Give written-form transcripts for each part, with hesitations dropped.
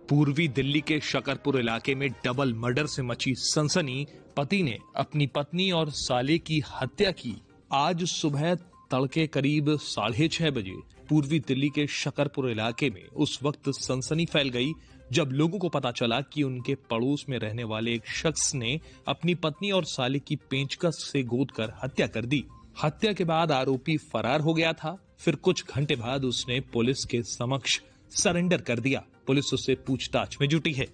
पूर्वी दिल्ली के शकरपुर इलाके में डबल मर्डर से मची सनसनी। पति ने अपनी पत्नी और साले की हत्या की। आज सुबह तड़के करीब 6:30 बजे पूर्वी दिल्ली के शकरपुर इलाके में उस वक्त सनसनी फैल गई जब लोगों को पता चला कि उनके पड़ोस में रहने वाले एक शख्स ने अपनी पत्नी और साले की पेंचकस से गोदकर हत्या कर दी। हत्या के बाद आरोपी फरार हो गया था। फिर कुछ घंटे बाद उसने पुलिस के समक्ष सरेंडर कर दिया। पुलिस उससे पूछताछ में जुटी है।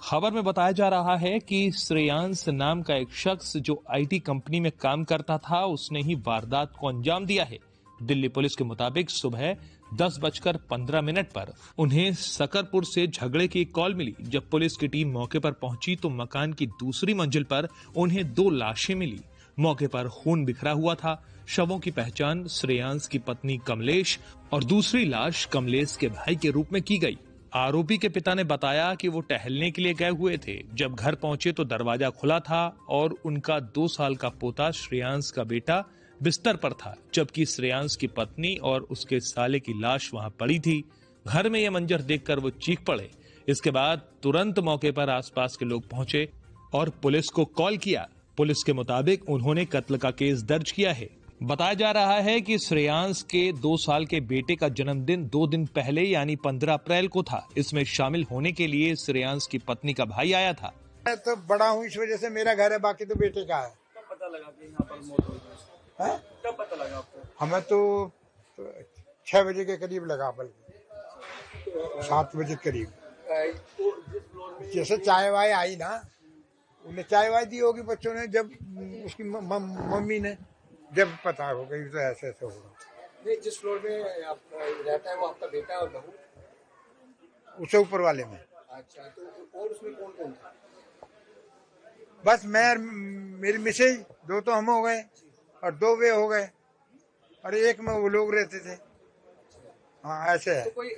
खबर में बताया जा रहा है कि श्रेयांश नाम का एक शख्स जो आईटी कंपनी में काम करता था, उसने ही वारदात को अंजाम दिया है। दिल्ली पुलिस के मुताबिक सुबह 10:15 पर उन्हें सकरपुर से झगड़े की कॉल मिली। जब पुलिस की टीम मौके पर पहुंची तो मकान की दूसरी मंजिल पर उन्हें 2 लाशें मिली। मौके पर खून बिखरा हुआ था। शवों की पहचान श्रेयांश की पत्नी कमलेश और दूसरी लाश कमलेश के भाई के रूप में की गई। आरोपी के पिता ने बताया कि वो टहलने के लिए गए हुए थे। जब घर पहुंचे तो दरवाजा खुला था और उनका 2 साल का पोता श्रेयांश का बेटा बिस्तर पर था, जबकि श्रेयांश की पत्नी और उसके साले की लाश वहां पड़ी थी। घर में यह मंजर देखकर वो चीख पड़े। इसके बाद तुरंत मौके पर आसपास के लोग पहुंचे और पुलिस को कॉल किया। पुलिस के मुताबिक उन्होंने कत्ल का केस दर्ज किया है। बताया जा रहा है कि श्रेयांश के 2 साल के बेटे का जन्मदिन 2 दिन पहले यानी 15 अप्रैल को था। इसमें शामिल होने के लिए श्रेयांश की पत्नी का भाई आया था। मैं तो बड़ा हूँ, इस वजह से मेरा घर है, बाकी तो बेटे का है। कब पता लगा कि यहाँ पर मौत हुई है? कब पता लगा आपको? हमें तो 6 बजे के करीब लगा, बल्कि 7 बजे करीब। तो जिस फ्लोर में जैसे चाय वाय आई ना, उन्हें चाय वाय दी होगी बच्चों ने, जब उसकी मम्मी ने जब पता हो गई तो ऐसे ऐसे होगा। नहीं, जिस फ्लोर में आप रहता है वो आपका बेटा और बहू? उसे ऊपर वाले में। अच्छा, तो और उसमें कौन कौन था? बस मैं और मेरी मिसेज, 2 तो हम हो गए और 2 वे हो गए और 1 में वो लोग रहते थे। हाँ, ऐसे है। तो कोई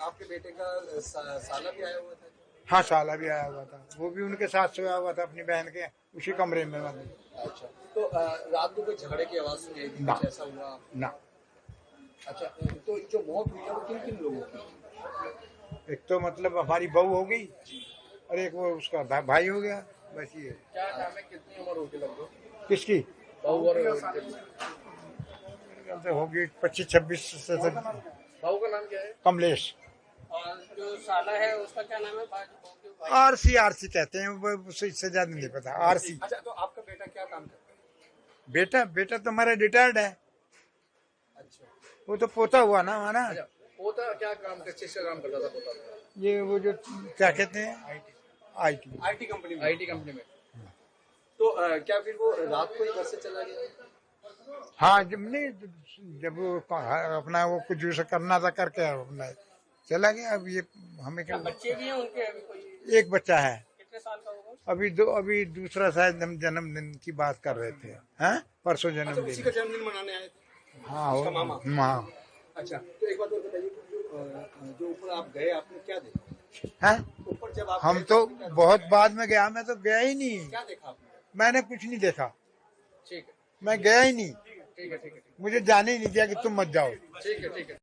आपके बेटे का साला भी आया हुआ था? हाँ, साला भी आया हुआ था। वो भी उनके साथ सोया हुआ था अपनी बहन के उसी कमरे में। अच्छा, तो रात को कोई झगड़े की आवाज सुनी थी? कुछ ऐसा हुआ ना। अच्छा, तो जो मौत हुई है वो किन किन लोगों की? एक तो मतलब हमारी बहू हो गई और एक वो उसका भाई हो गया। बस ये। क्या नाम है, कितनी उम्र होगी लगभग किसकी? बहू और होगी 25-26 से। बहू का नाम क्या है? कमलेश। और जो साला है उसका क्या नाम है? आरसी कहते हैं, वो इससे ज्यादा नहीं पता। आरसी। अच्छा, तो आपका बेटा क्या काम करता है? बेटा तो हमारा रिटायर्ड है। अच्छा, वो तो पोता हुआ ना हमारा। अच्छा, पोता क्या काम, किस चीज का काम करता था पोता? ये वो जो क्या कहते हैं, आईटी कंपनी में। तो क्या फिर वो रात को ही घर से चला गया? हाँ, जब वो अपना वो कुछ जो करना था करके अपना चला गया। अब ये हमें क्या, बच्चे भी हैं उनके? अभी कोई 1 बच्चा है। कितने साल का होगा? अभी दूसरा शायद हम जन्मदिन की बात कर रहे थे। हैं, परसों अच्छा, जन्मदिन। उसी का जन्मदिन मनाने आए थे? हाँ, उसका मामा? हाँ। अच्छा, तो एक बात और बताइए, जो ऊपर आप गए आपने क्या देखा? हैं? ऊपर जब आप हम गए, तो आपने क्या बहुत बाद में गया, मैं तो गया ही नहीं। क्या देखा आपने? मैंने कुछ नहीं देखा, ठीक है, मैं गया ही नहीं। ठीक है, ठीक है, मुझे जाने ही नहीं दिया कि तुम मत जाओ। ठीक है, ठीक है।